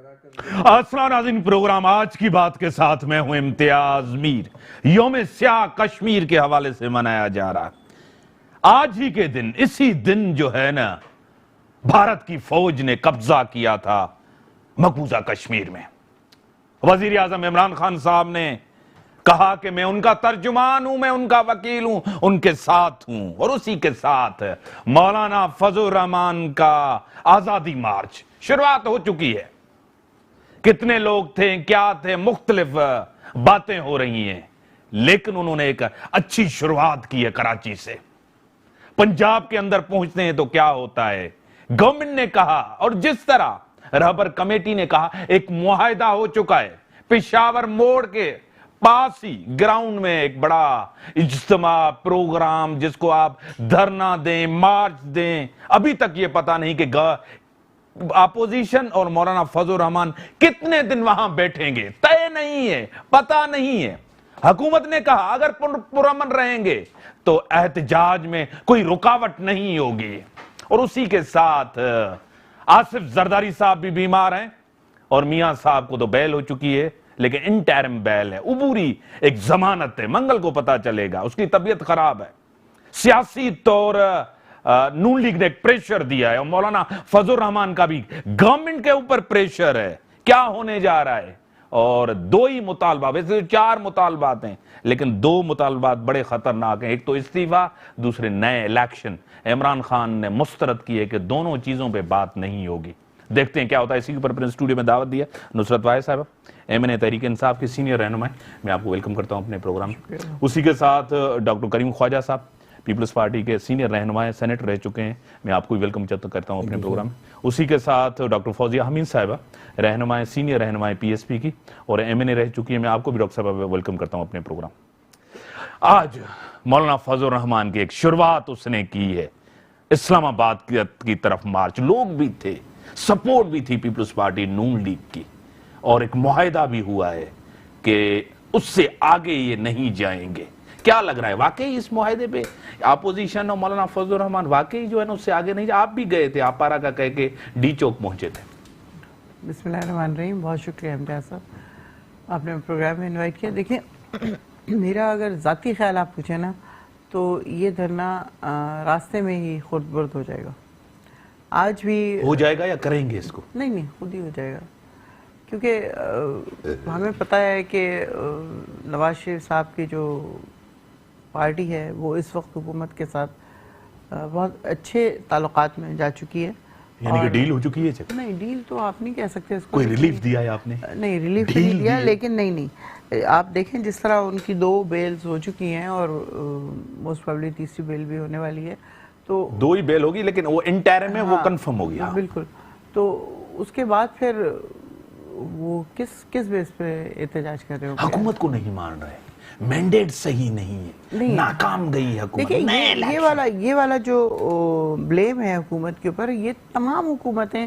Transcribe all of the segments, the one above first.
السلام ناظرین، پروگرام آج کی بات کے ساتھ میں ہوں امتیاز میر۔ یوم سیاہ کشمیر کے حوالے سے منایا جا رہا آج ہی کے دن، اسی دن جو ہے نا، بھارت کی فوج نے قبضہ کیا تھا مقبوضہ کشمیر میں۔ وزیر اعظم عمران خان صاحب نے کہا کہ میں ان کا ترجمان ہوں، میں ان کا وکیل ہوں، ان کے ساتھ ہوں، اور اسی کے ساتھ مولانا فضل الرحمان کا آزادی مارچ شروعات ہو چکی ہے۔ کتنے لوگ تھے، کیا تھے، مختلف باتیں ہو رہی ہیں، لیکن انہوں نے ایک اچھی شروعات کی ہے کراچی سے۔ پنجاب کے اندر پہنچتے ہیں تو کیا ہوتا ہے، گورنمنٹ نے کہا، اور جس طرح رہبر کمیٹی نے کہا، ایک معاہدہ ہو چکا ہے۔ پشاور موڑ کے پاس ہی گراؤنڈ میں ایک بڑا اجتماع پروگرام، جس کو آپ دھرنا دیں، مارچ دیں، ابھی تک یہ پتا نہیں کہ اپوزیشن اور مولانا فضل الرحمان کتنے دن وہاں بیٹھیں گے، طے نہیں ہے، پتہ نہیں ہے۔ حکومت نے کہا اگر پرامن رہیں گے تو احتجاج میں کوئی رکاوٹ نہیں ہوگی، اور اسی کے ساتھ آصف زرداری صاحب بھی بیمار ہیں، اور میاں صاحب کو تو بیل ہو چکی ہے، لیکن انٹرم بیل ہے، عبوری ایک ضمانت ہے، منگل کو پتہ چلے گا، اس کی طبیعت خراب ہے۔ سیاسی طور نون لیگ نے ایک پریشر دیا ہے، اور مولانا فضل الرحمان کا بھی گورنمنٹ کے اوپر پریشر ہے، کیا ہونے جا رہا ہے۔ اور دو ہی مطالبہ، ویسے 4 مطالبات ہیں، لیکن 2 مطالبات بڑے خطرناک ہیں، ایک تو استعفیٰ، دوسرے نئے الیکشن۔ عمران خان نے مسترد کی ہے کہ دونوں چیزوں پہ بات نہیں ہوگی۔ دیکھتے ہیں کیا ہوتا ہے۔ اسی کے اوپر اسٹوڈیو میں دعوت دیا نصرت واحد صاحبہ، MNA تحریک انصاف کے سینئر رہنمائی، میں آپ کو ویلکم کرتا ہوں اپنے پروگرام میں۔ اسی کے ساتھ ڈاکٹر کریم خواجہ صاحب، پیپلز پارٹی کے سینئر رہنمائی، سینیٹ رہ چکے ہیں، میں آپ کو ویلکم کرتا ہوں اپنے پروگرام میں۔ اسی کے ساتھ ڈاکٹر فوزیہ حمید صاحبہ، رہنمائی، سینئر رہنمائی PSP کی، اور MNA رہ چکی ہیں، میں آپ کو بھی ڈاکٹر صاحبہ ویلکم کرتا ہوں اپنے پروگرام۔ آج مولانا فضل الرحمان کی ایک شروعات اس نے کی ہے، اسلام آباد کی طرف مارچ، لوگ بھی تھے، سپورٹ بھی تھی پیپلز پارٹی نون لیگ کی، اور ایک معاہدہ بھی ہوا ہے کہ اس سے آگے یہ نہیں جائیں گے۔ کیا لگ رہا ہے، واقعی اس معاہدے پہ اپوزیشن اور مولانا فضل الرحمان واقعی جو ہے نا اس سے آگے نہیں جائے؟ آپ بھی گئے تھے، آپ پارا کا کہہ کے ڈی چوک پہنچے تھے۔ بسم اللہ الرحمن الرحیم، بہت شکریہ امتیاز صاحب، آپ نے پروگرام میں انوائٹ کیا۔ دیکھیں، میرا اگر ذاتی خیال آپ پوچھیں نا تو یہ دھرنا راستے میں ہی خود برد ہو جائے گا۔ آج بھی ہو جائے گا یا کریں گے اس کو؟ نہیں، خود ہی ہو جائے گا، کیونکہ ہمیں پتہ ہے کہ نواز شریف صاحب کی جو پارٹی ہے وہ اس وقت حکومت کے ساتھ بہت اچھے تعلقات میں جا چکی ہے۔ یعنی کہ ڈیل ہو چکی ہے؟ نہیں، ڈیل تو آپ نہیں کہہ سکتے اس کو۔ کوئی ریلیف دیا ہے آپ نے؟ نہیں، ریلیف نہیں دیا، لیکن نہیں، آپ دیکھیں جس طرح ان کی 2 بیلز ہو چکی ہیں، اور موسٹ پروبیبلی تیسری بیل بھی ہونے والی ہے، تو 2 ہی بیل ہوگی، لیکن وہ انٹرم میں وہ کنفرم ہو گیا۔ بالکل۔ تو اس کے بعد پھر وہ کس بیس پہ احتجاج کر رہے ہو؟ حکومت کو نہیں مان رہے، مینڈیٹ صحیح نہیں ہے، ناکام گئی ہے حکومت۔ یہ والا جو بلیم ہے حکومت کے اوپر، یہ تمام حکومتیں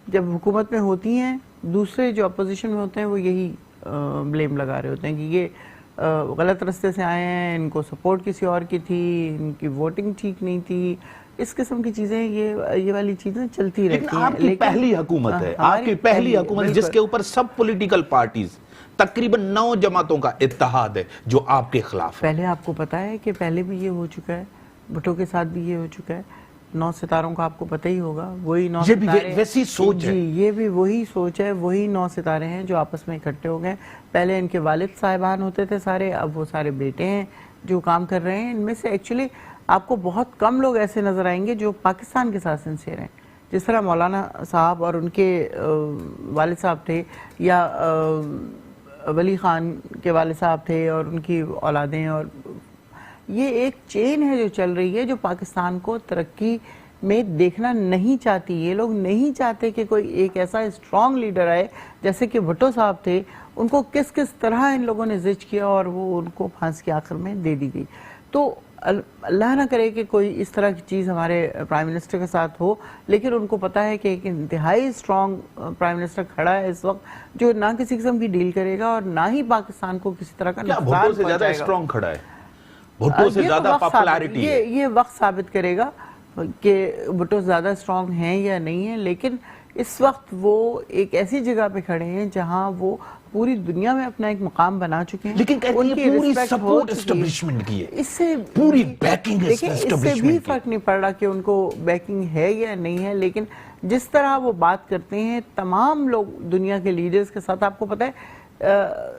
جب حکومت میں ہوتی ہیں، دوسرے جو اپوزیشن میں ہوتے ہیں وہ یہی بلیم لگا رہے ہوتے ہیں کہ یہ غلط رستے سے آئے ہیں، ان کو سپورٹ کسی اور کی تھی، ان کی ووٹنگ ٹھیک نہیں تھی، اس قسم کی چیزیں، یہ والی چیزیں چلتی رہتی ہیں۔ آپ کی پہلی حکومت ہے، آپ کی پہلی حکومت جس کے اوپر سب پولیٹیکل پارٹیز، تقریباً 9 جماعتوں کا اتحاد ہے جو آپ کے خلاف ہے۔ پہلے آپ کو پتا ہے کہ پہلے بھی یہ ہو چکا ہے، بھٹو کے ساتھ بھی یہ ہو چکا ہے، 9 ستاروں کا آپ کو پتہ ہی ہوگا، وہی 9 ستارے، ویسی سوچ ہے، یہ بھی وہی سوچ ہے، وہی 9 ستارے ہیں جو آپس میں اکٹھے ہو گئے۔ پہلے ان کے والد صاحبان ہوتے تھے سارے، اب وہ سارے بیٹے ہیں جو کام کر رہے ہیں۔ ان میں سے ایکچولی آپ کو بہت کم لوگ ایسے نظر آئیں گے جو پاکستان کے ساتھ سنسیئر ہیں، جس طرح مولانا صاحب اور ان کے والد صاحب تھے، یا ولی خان کے والد صاحب تھے اور ان کی اولادیں، اور یہ ایک چین ہے جو چل رہی ہے جو پاکستان کو ترقی میں دیکھنا نہیں چاہتی۔ یہ لوگ نہیں چاہتے کہ کوئی ایک ایسا اسٹرانگ لیڈر آئے جیسے کہ بھٹو صاحب تھے، ان کو کس طرح ان لوگوں نے زج کیا اور وہ ان کو پھانسی کے آخر میں دے دی گئی۔ تو اللہ نہ کرے کہ کوئی اس طرح کی چیز ہمارے پرائم منسٹر کے ساتھ ہو، لیکن ان کو پتہ ہے کہ ایک انتہائی اسٹرانگ پرائم منسٹر کھڑا ہے اس وقت، جو نہ کسی قسم کی ڈیل کرے گا اور نہ ہی پاکستان کو کسی طرح کا نقصان پہنچائے گا۔ بھٹو سے زیادہ اسٹرانگ کھڑا ہے، بھٹو سے زیادہ پاپولیرٹی ہے۔ یہ وقت ثابت کرے گا کہ بھٹو زیادہ اسٹرانگ ہیں یا نہیں ہیں، لیکن اس وقت وہ ایک ایسی جگہ پہ کھڑے ہیں جہاں وہ پوری دنیا میں اپنا ایک مقام بنا چکے ہیں. لیکن کہتے ہیں پوری سپورٹ اسٹیبلشمنٹ کی ہے, اس سے پوری بیکنگ اس سے بھی فرق نہیں پڑ رہا کہ ان کو بیکنگ ہے یا نہیں ہے, لیکن جس طرح وہ بات کرتے ہیں تمام لوگ دنیا کے لیڈرز کے ساتھ. آپ کو پتہ ہے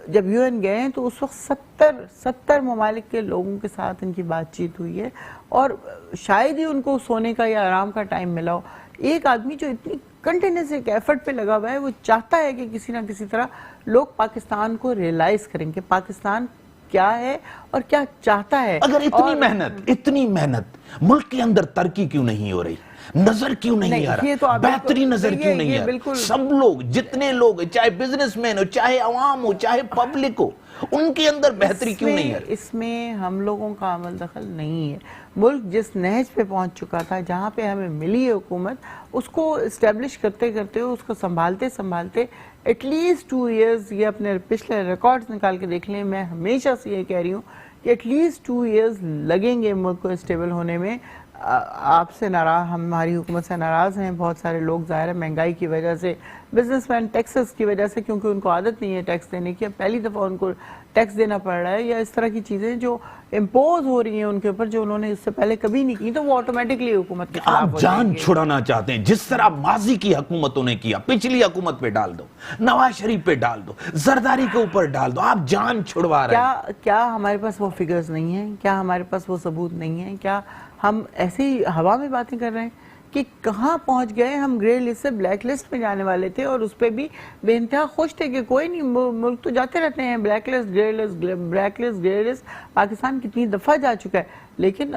جب یو این گئے ہیں تو اس وقت 70 ممالک کے لوگوں کے ساتھ ان کی بات چیت ہوئی ہے, اور شاید ہی ان کو سونے کا یا آرام کا ٹائم ملا ہو. ایک آدمی جو اتنی کنٹینیوس ایک ایفرٹ پہ لگا ہوا ہے, وہ چاہتا ہے کہ کسی نہ کسی طرح لوگ پاکستان کو ریئلائز کریں کہ پاکستان کیا ہے اور کیا چاہتا ہے. اگر اتنی محنت ملک کے اندر ترقی کیوں نہیں ہو رہی, نظر کیوں نہیں آ رہا, بہتری نظر کیوں نہیں آ رہا؟ سب لوگ, جتنے لوگ, چاہے بزنس مین ہو, چاہے عوام ہو, چاہے پبلک ہو, ان کے اندر بہتری کیوں نہیں آ رہی؟ اس میں ہم لوگوں کا عمل دخل نہیں ہے. ملک جس نہج پہ پہنچ چکا تھا, جہاں پہ ہمیں ملی ہے حکومت, اس کو اسٹیبلش کرتے کرتے, اس کو سنبھالتے ایٹ لیسٹ 2 ایئرز, یہ اپنے پچھلے ریکارڈز نکال کے دیکھ لیں, میں ہمیشہ سے یہ کہہ رہی ہوں کہ ایٹ لیسٹ 2 ایئرز لگیں گے ملک کو اسٹیبل ہونے میں. آپ سے ناراض, ہماری حکومت سے ناراض ہیں بہت سارے لوگ, ظاہر ہے مہنگائی کی وجہ سے, بزنس مین ٹیکسز کی وجہ سے, کیونکہ ان کو عادت نہیں ہے ٹیکس دینے کی, پہلی دفعہ ان کو ٹیکس دینا پڑ رہا ہے, یا اس طرح کی چیزیں جو امپوز ہو رہی ہیں ان کے اوپر, جو انہوں نے اس سے پہلے کبھی نہیں کی, تو وہ آٹومیٹکلی حکومت کے خلاف آپ جان چھڑانا چاہتے ہیں, جس طرح ماضی کی حکومتوں نے کیا, پچھلی حکومت پہ ڈال دو, نواز شریف پہ ڈال دو, زرداری کے اوپر ڈال دو, آپ جان چھڑوا رہے ہیں. کیا ہمارے پاس وہ فگرز نہیں ہیں؟ کیا ہمارے پاس وہ ثبوت نہیں ہیں؟ کیا ہم ایسے ہی ہوا میں باتیں کر رہے ہیں کہ کہاں پہنچ گئے؟ ہم گرے لسٹ سے بلیک لسٹ میں جانے والے تھے, اور اس پہ بھی بے انتہا خوش تھے کہ کوئی نہیں, ملک تو جاتے رہتے ہیں, black list grey list, black list grey list, Pakistan کتنی دفعہ جا چکا ہے. لیکن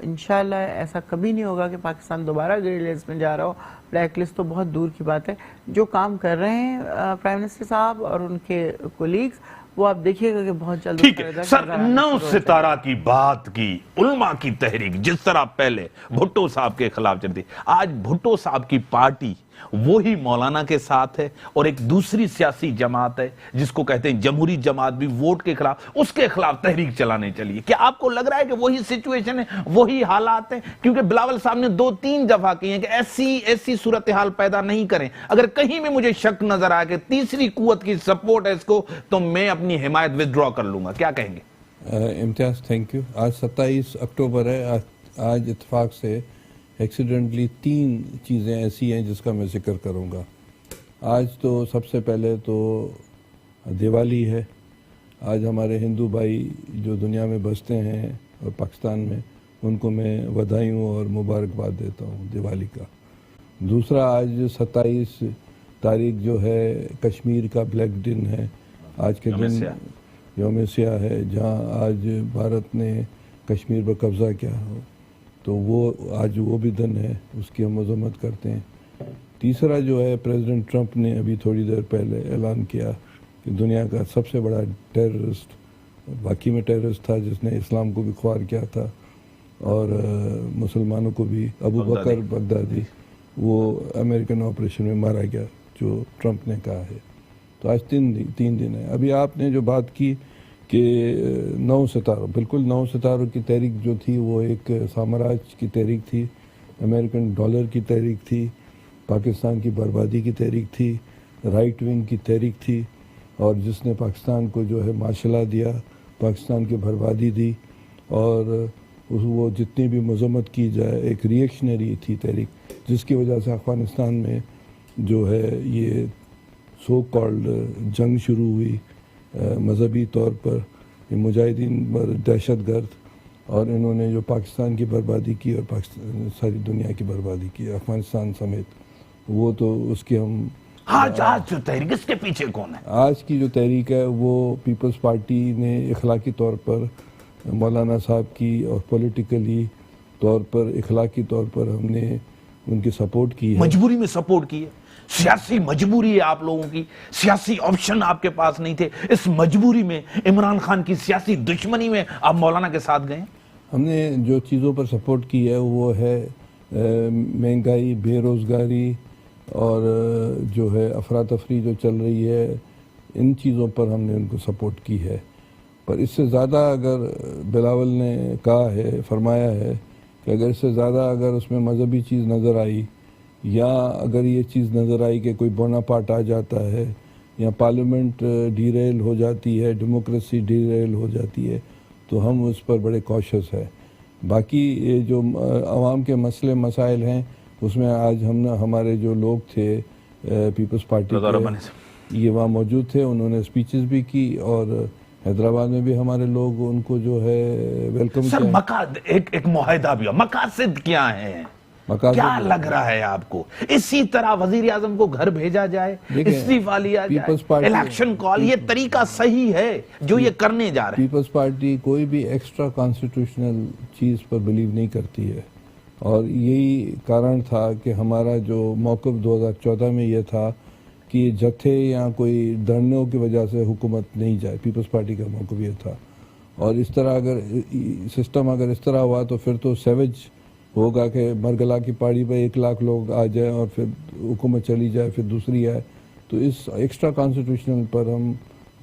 انشاءاللہ ایسا کبھی نہیں ہوگا کہ پاکستان دوبارہ گرے لسٹ میں جا رہا ہو. بلیک لسٹ تو بہت دور کی بات ہے. جو کام کر رہے ہیں پرائم منسٹر صاحب اور ان کے کولیگز, وہ آپ دیکھیے گا کہ بہت جلد. ٹھیک ہے سر, 9 ستارہ کی بات کی, علماء کی تحریک, جس طرح پہلے بھٹو صاحب کے خلاف چلتی, آج بھٹو صاحب کی پارٹی وہی مولانا کے ساتھ ہے, اور ایک دوسری سیاسی جماعت ہے جس کو کہتے ہیں جمہوری جماعت, بھی ووٹ کے خلاف, اس کے خلاف تحریک چلانے چلیے. کیا آپ کو لگ رہا ہے کہ وہی سچویشن ہے, وہی حالات ہیں؟ کیونکہ بلاول صاحب نے 2-3 دفعہ کی ہیں کہ ایسی صورتحال پیدا نہیں کریں. اگر کہیں میں مجھے شک نظر آیا کہ تیسری قوت کی سپورٹ ہے اس کو, تو میں اپنی حمایت وِدڈرا کر لوں گا. کیا کہیں گے؟ امتیاز تھینک یو. آج 27 اکتوبر ہے. آج اتفاق سے ایکسیڈنٹلی 3 چیزیں ایسی ہیں جس کا میں ذکر کروں گا. آج تو سب سے پہلے تو دیوالی ہے. آج ہمارے ہندو بھائی جو دنیا میں بستے ہیں اور پاکستان میں, ان کو میں بدھائیوں اور مبارکباد دیتا ہوں دیوالی کا. دوسرا, آج 27 تاریخ جو ہے کشمیر کا بلیک ڈن ہے. آج کے دن یوم سیاہ ہے, جہاں آج بھارت نے کشمیر پر قبضہ کیا ہو, تو وہ آج وہ بھی دن ہے, اس کی ہم مذمت کرتے ہیں. تیسرا جو ہے, پریزیڈنٹ ٹرمپ نے ابھی تھوڑی دیر پہلے اعلان کیا کہ دنیا کا سب سے بڑا ٹیررسٹ, واقعی میں ٹیررسٹ تھا, جس نے اسلام کو بھی خوار کیا تھا اور مسلمانوں کو بھی, ابو بکر بغدادی, وہ امریکن آپریشن میں مارا گیا, جو ٹرمپ نے کہا ہے. تو آج 3 دن ہے. ابھی آپ نے جو بات کی کہ 9 ستاروں, بالکل 9 ستاروں کی تحریک جو تھی وہ ایک سامراج کی تحریک تھی, امریکن ڈالر کی تحریک تھی, پاکستان کی بربادی کی تحریک تھی, رائٹ ونگ کی تحریک تھی, اور جس نے پاکستان کو جو ہے ماشلہ دیا, پاکستان کی بربادی دی, اور وہ جتنی بھی مذمت کی جائے ایک ریئیکشنری تھی تحریک, جس کی وجہ سے افغانستان میں جو ہے یہ سو کالڈ جنگ شروع ہوئی مذہبی طور پر. یہ مجاہدین دہشت گرد, اور انہوں نے جو پاکستان کی بربادی کی اور پاکستان ساری دنیا کی بربادی کی, افغانستان سمیت, وہ تو اس کی ہم آج جو تحریک, اس کے پیچھے کون ہے؟ آج کی جو تحریک ہے وہ پیپلز پارٹی نے اخلاقی طور پر مولانا صاحب کی, اور پولیٹیکلی طور پر, اخلاقی طور پر ہم نے ان کی سپورٹ کی ہے. مجبوری میں سپورٹ کی ہے, سیاسی مجبوری ہے آپ لوگوں کی, سیاسی آپشن آپ کے پاس نہیں تھے. اس مجبوری میں, عمران خان کی سیاسی دشمنی میں آپ مولانا کے ساتھ گئے. ہم نے جو چیزوں پر سپورٹ کی ہے وہ ہے مہنگائی, بے روزگاری, اور جو ہے افراتفری جو چل رہی ہے, ان چیزوں پر ہم نے ان کو سپورٹ کی ہے. پر اس سے زیادہ اگر بلاول نے کہا ہے, فرمایا ہے کہ اگر اس سے زیادہ اگر اس میں مذہبی چیز نظر آئی یا اگر یہ چیز نظر آئی کہ کوئی بوناپارٹ آ جاتا ہے یا پارلیمنٹ ڈی ریل ہو جاتی ہے، ڈیموکریسی ڈی ریل ہو جاتی ہے، تو ہم اس پر بڑے کوشش ہیں. باقی یہ جو عوام کے مسئلے مسائل ہیں اس میں آج ہمارے جو لوگ تھے پیپلز پارٹی کے یہ وہاں موجود تھے، انہوں نے اسپیچز بھی کی اور حیدرآباد میں بھی ہمارے لوگ ان کو جو ہے ویلکم سر ایک معاہدہ بھی ہو، مقاصد کیا ہیں؟ کیا لگ رہا ہے آپ کو؟ اسی طرح وزیر اعظم کو گھر بھیجا جائے، استعفا لیا جائے، الیکشن کال، یہ طریقہ صحیح ہے جو یہ کرنے جا رہے ہیں؟ پیپلز پارٹی کوئی بھی ایکسٹرا کانسٹیٹیوشنل چیز پر بلیو نہیں کرتی ہے، اور یہی کارن تھا کہ ہمارا جو موقف 2014 میں یہ تھا کہ جتھے یا کوئی دھرنوں کی وجہ سے حکومت نہیں جائے. پیپلز پارٹی کا موقف یہ تھا. اور اس طرح اگر سسٹم اگر اس طرح ہوا تو پھر تو سیوج ہوگا کہ مرگلا کی پہاڑی پہ 1 لاکھ لوگ آ جائیں اور پھر حکومت چلی جائے، پھر دوسری آئے. تو اس ایکسٹرا کانسٹیٹیوشنل پر ہم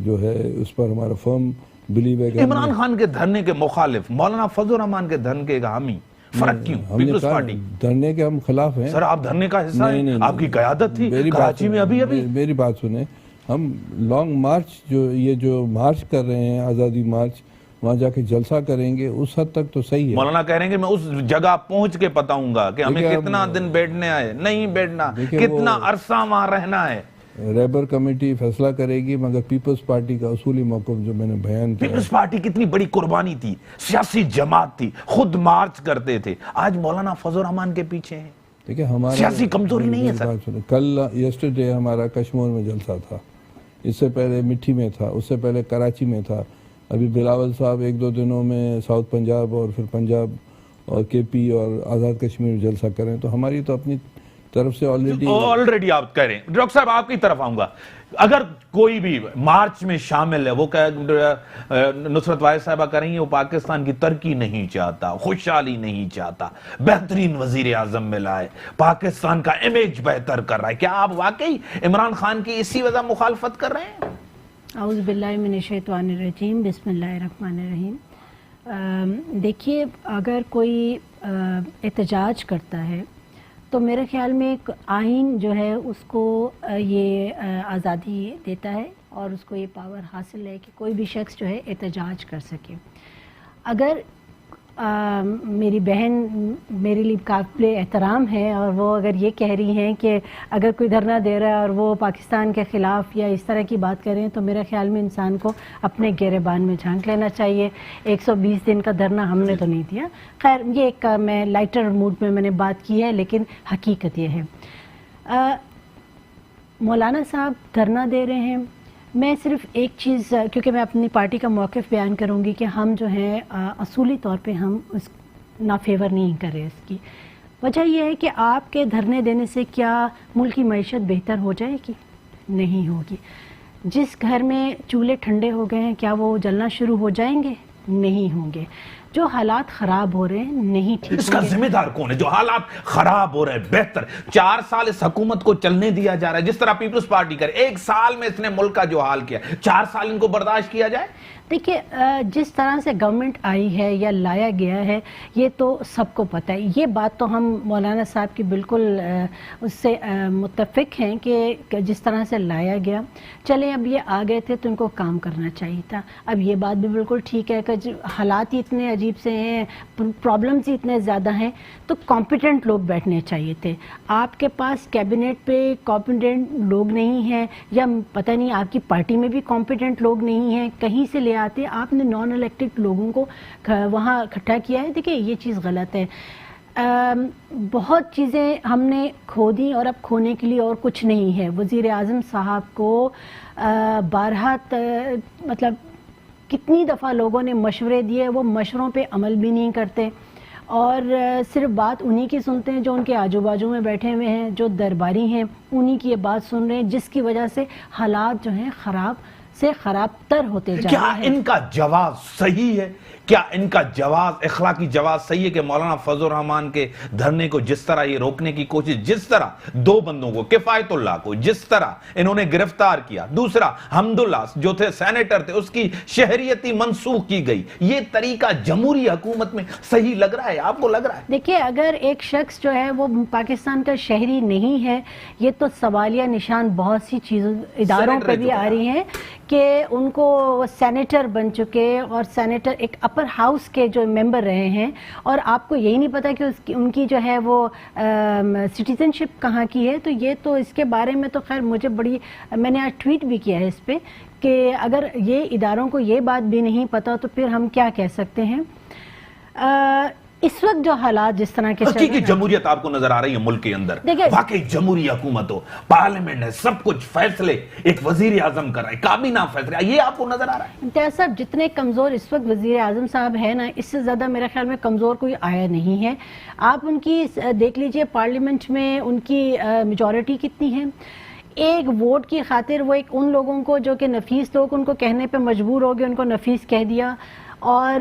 جو ہے اس پر ہمارا فرم بلیو ہے. عمران خان کے دھرنے کے مخالف، مولانا فضل الرحمان کے دھرنے کے حامی، فرق کیوں؟ پیپلز پارٹی دھرنے کے ہم خلاف ہیں. سر آپ دھرنے کا حصہ ہیں، آپ کی قیادت تھی کراچی میں ابھی. میری بات سنیں، ہم لانگ مارچ جو مارچ کر رہے ہیں، آزادی مارچ، وہاں جا کے جلسہ کریں گے، اس حد تک تو صحیح ہے. مولانا کہہ رہے ہیں کہ میں اس جگہ پہنچ کے بتاؤں گا کہ ہمیں کتنا دن بیٹھنے آئے، نہیں بیٹھنا، کتنا عرصہ وہاں رہنا ہے. ریبر کمیٹی فیصلہ کرے گی، مگر پیپلز پارٹی کا اصولی موقف جو میں نے بیان کیا، پیپلز پارٹی کتنی بڑی قربانی تھی، سیاسی جماعت تھی، خود مارچ کرتے تھے. آج مولانا فضل الرحمان کے پیچھے ہیں. دیکھیں ہمارا سیاسی کمزوری نہیں ہے سر. کل یسٹرڈے ہمارا کشمیر میں جلسہ تھا، اس سے پہلے مٹھی میں تھا، اس سے پہلے کراچی میں تھا. ابھی بلاول صاحب 1-2 دنوں میں ساؤتھ پنجاب اور پھر پنجاب اور کے پی اور آزاد کشمیر میں جلسہ کریں. تو ہماری تو اپنی طرف سے آلریڈی آپ کہہ رہے ہیں. ڈاکٹر صاحب آپ کی طرف آؤں گا. اگر کوئی بھی مارچ میں شامل ہے، وہ نصرت واحد صاحبہ کہہ رہی ہیں وہ پاکستان کی ترقی نہیں چاہتا، خوشحالی نہیں چاہتا، بہترین وزیر اعظم ملا ہے، پاکستان کا امیج بہتر کر رہا ہے. کیا آپ واقعی عمران خان کی اسی وجہ مخالفت کر رہے ہیں؟ اعوذ باللہ من الشیطان الرجیم، بسم اللہ الرحمن الرحیم. دیکھیے، اگر کوئی احتجاج کرتا ہے تو میرے خیال میں ایک آئین جو ہے اس کو یہ آزادی دیتا ہے اور اس کو یہ پاور حاصل ہے کہ کوئی بھی شخص جو ہے احتجاج کر سکے. اگر میری بہن میرے لیے قابل احترام ہے اور وہ اگر یہ کہہ رہی ہیں کہ اگر کوئی دھرنا دے رہا ہے اور وہ پاکستان کے خلاف یا اس طرح کی بات کریں تو میرے خیال میں انسان کو اپنے گریبان میں جھانک لینا چاہیے. 120 دن کا دھرنا ہم نے تو نہیں دیا. خیر، یہ ایک میں لائٹر موڈ میں نے بات کی ہے، لیکن حقیقت یہ ہے. مولانا صاحب دھرنا دے رہے ہیں. میں صرف ایک چیز، کیونکہ میں اپنی پارٹی کا موقف بیان کروں گی کہ ہم جو ہیں اصولی طور پہ ہم اس نا فیور نہیں کر رہے. اس کی وجہ یہ ہے کہ آپ کے دھرنے دینے سے کیا ملک کی معیشت بہتر ہو جائے گی؟ نہیں ہوگی. جس گھر میں چولہے ٹھنڈے ہو گئے ہیں کیا وہ جلنا شروع ہو جائیں گے؟ نہیں ہوں گے. جو حالات خراب ہو رہے ہیں نہیں ٹھیک. اس کا ذمہ دار کون ہے جو حالات خراب ہو رہے ہیں؟ بہتر 4 سال اس حکومت کو چلنے دیا جا رہا ہے جس طرح پیپلز پارٹی کرے. 1 سال میں اس نے ملک کا جو حال کیا، 4 سال ان کو برداشت کیا جائے؟ دیکھیے، جس طرح سے گورنمنٹ آئی ہے یا لایا گیا ہے یہ تو سب کو پتہ ہے. یہ بات تو ہم مولانا صاحب کی بالکل اس سے متفق ہیں کہ جس طرح سے لایا گیا. چلیں، اب یہ آ گئے تھے تو ان کو کام کرنا چاہیے تھا. اب یہ بات بھی بالکل ٹھیک ہے کہ حالات ہی اتنے عجیب سے ہیں، پرابلمز ہی اتنے زیادہ ہیں، تو کمپیٹنٹ لوگ بیٹھنے چاہیے تھے. آپ کے پاس کیبنٹ پہ کمپیٹنٹ لوگ نہیں ہیں، یا پتہ نہیں آپ کی پارٹی میں بھی کمپیٹنٹ لوگ نہیں ہیں، کہیں سے لے آتے آپ نے نان الیکٹڈ لوگوں کو وہاں اکٹھا کیا ہے. دیکھیں یہ چیز غلط ہے. بہت چیزیں ہم نے کھو دی اور اب کھونے کے لیے اور کچھ نہیں ہے. وزیر اعظم صاحب کو بارہا مطلب کتنی دفعہ لوگوں نے مشورے دیے، وہ مشوروں پہ عمل بھی نہیں کرتے اور صرف بات انہی کی سنتے ہیں جو ان کے آجو باجو میں بیٹھے ہوئے ہیں، جو درباری ہیں انہی کی یہ بات سن رہے ہیں، جس کی وجہ سے حالات جو ہیں خراب سے خراب تر ہوتے جا کیا رہے ہیں۔ ان کا جواز صحیح ہے؟ کیا ان کا جواز، اخلاقی جواز صحیح ہے کہ مولانا فضل الرحمان کے دھرنے کو جس طرح یہ روکنے کی کوشش، جس طرح 2 بندوں کو، کفایت اللہ کو جس طرح انہوں نے گرفتار کیا، دوسرا حمداللہ جو تھے سینیٹر تھے، اس کی شہریتی منسوخ کی گئی، یہ طریقہ جمہوری حکومت میں صحیح لگ رہا ہے؟ آپ کو لگ رہا ہے؟ دیکھیے، اگر ایک شخص جو ہے وہ پاکستان کا شہری نہیں ہے، یہ تو سوالیہ نشان بہت سی چیزوں اداروں پہ بھی آ رہی ہیں کہ ان کو سینیٹر بن چکے، اور سینیٹر ایک اپر ہاؤس کے جو ممبر رہے ہیں، اور آپ کو یہی نہیں پتا کہ ان کی جو ہے وہ سٹیزن شپ کہاں کی ہے۔ تو یہ تو اس کے بارے میں تو خیر مجھے میں نے آج ٹویٹ بھی کیا ہے اس پہ کہ اگر یہ اداروں کو یہ بات بھی نہیں پتا تو پھر ہم کیا کہہ سکتے ہیں۔ اس وقت جو حالات جس طرح کے حقیقی جمہوریت آپ کو نظر آ رہی ہے ملک کے اندر؟ واقعی جمہوری حکومت ہو، پارلیمنٹ ہے، سب کچھ فیصلے ایک وزیر اعظم کر رہا ہے، کابینہ فیصلے، یہ آپ کو نظر آ رہا ہے؟ امتیاز صاحب، جتنے کمزور اس وقت وزیر اعظم صاحب ہے نا، اس سے زیادہ میرے خیال میں کمزور کوئی آیا نہیں ہے۔ آپ ان کی دیکھ لیجئے پارلیمنٹ میں ان کی میجورٹی کتنی ہے۔ ایک ووٹ کی خاطر وہ ایک ان لوگوں کو جو کہ نفیس لوگ ان کو کہنے پہ مجبور ہو گئے، ان کو نفیس کہہ دیا، اور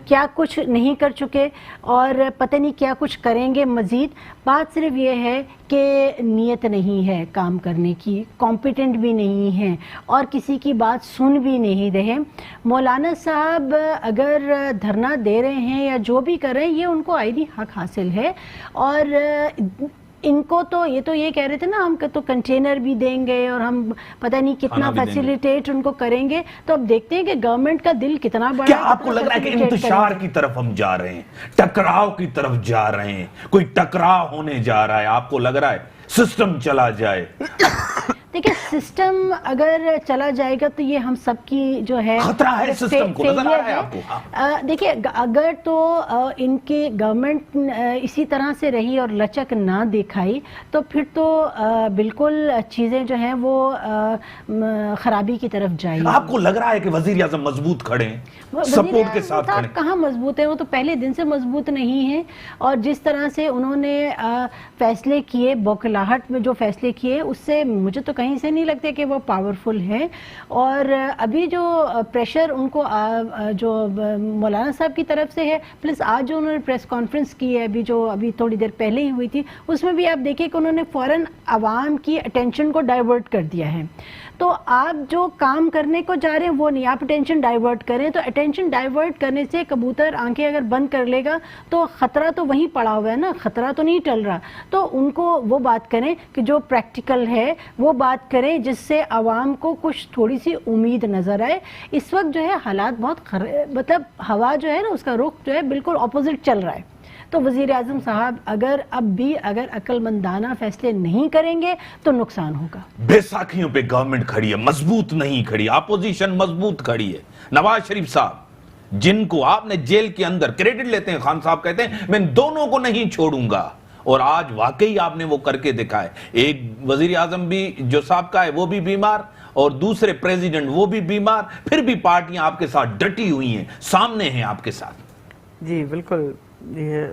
کیا کچھ نہیں کر چکے، اور پتہ نہیں کیا کچھ کریں گے مزید۔ بات صرف یہ ہے کہ نیت نہیں ہے کام کرنے کی، کمپیٹنٹ بھی نہیں ہے، اور کسی کی بات سن بھی نہیں رہے۔ مولانا صاحب اگر دھرنا دے رہے ہیں یا جو بھی کر رہے ہیں، یہ ان کو آئینی حق حاصل ہے، اور ان کو تو یہ کہہ رہے تھے نا ہم تو کنٹینر بھی دیں گے اور ہم پتہ نہیں کتنا فیسیلیٹیٹ ان کو کریں گے۔ تو اب دیکھتے ہیں کہ گورنمنٹ کا دل کتنا بڑا ہے۔ کیا آپ کو لگ رہا ہے کہ انتشار کی طرف ہم جا رہے ہیں، ٹکراؤ کی طرف جا رہے ہیں، کوئی ٹکراؤ ہونے جا رہا ہے؟ آپ کو لگ رہا ہے سسٹم چلا جائے؟ دیکھیں، سسٹم اگر چلا جائے گا تو یہ ہم سب کی جو ہے خطرہ ہے سسٹم کو، نظر آ رہا ہے آپ کو؟ دیکھیں، اگر تو ان کی گورنمنٹ اسی طرح سے رہی اور لچک نہ دکھائی تو پھر تو بالکل چیزیں جو ہیں وہ خرابی کی طرف جائیں۔ آپ کو لگ رہا ہے کہ وزیر اعظم مضبوط کھڑے ہیں، سپورٹ کے ساتھ کھڑے ہیں؟ کہاں مضبوط ہیں، وہ تو پہلے دن سے مضبوط نہیں ہیں، اور جس طرح سے انہوں نے فیصلے کیے، بوکھلاہٹ میں جو فیصلے کیے، اس سے مجھے تو کہیں سے نہیں لگتے کہ وہ پاورفل ہیں۔ اور ابھی جو پریشر ان کو جو مولانا صاحب کی طرف سے ہے، پلس آج جو انہوں نے پریس کانفرنس کی ہے ابھی تھوڑی دیر پہلے ہی ہوئی تھی، اس میں بھی آپ دیکھیں کہ انہوں نے فوراً عوام کی اٹینشن کو ڈائیورٹ کر دیا ہے۔ تو آپ جو کام کرنے کو جا رہے ہیں وہ نہیں، آپ اٹینشن ڈائیورٹ کریں، تو اٹینشن ڈائیورٹ کرنے سے کبوتر آنکھیں اگر بند کر لے گا تو خطرہ تو وہیں پڑا ہوا ہے نا، خطرہ تو نہیں ٹل رہا۔ تو ان کو وہ بات کریں کہ جو پریکٹیکل ہے وہ بات کریں، جس سے عوام کو کچھ تھوڑی سی امید نظر آئے۔ اس وقت جو ہے حالات بہت مطلب ہوا جو ہے نا اس کا رخ جو ہے بالکل اپوزٹ چل رہا ہے۔ تو وزیر اعظم صاحب اگر عقل مندانہ فیصلے نہیں کریں گے تو نقصان ہوگا۔ بے ساکھیوں پہ گورنمنٹ کھڑی ہے، مضبوط نہیں کھڑی، اپوزیشن مضبوط کھڑی ہے۔ نواز شریف صاحب جن کو آپ نے جیل کے اندر کریڈٹ لیتے ہیں، خان صاحب کہتے ہیں میں دونوں کو نہیں چھوڑوں گا، اور آج واقعی آپ نے وہ کر کے دکھائے۔ ایک وزیر اعظم بھی جو صاحب کا ہے وہ بھی بیمار، اور دوسرے پریزیڈنٹ وہ بھی بیمار، پھر بھی پارٹیاں آپ کے ساتھ ڈٹی ہوئی ہیں، سامنے ہیں آپ کے ساتھ۔ جی بالکل، یہ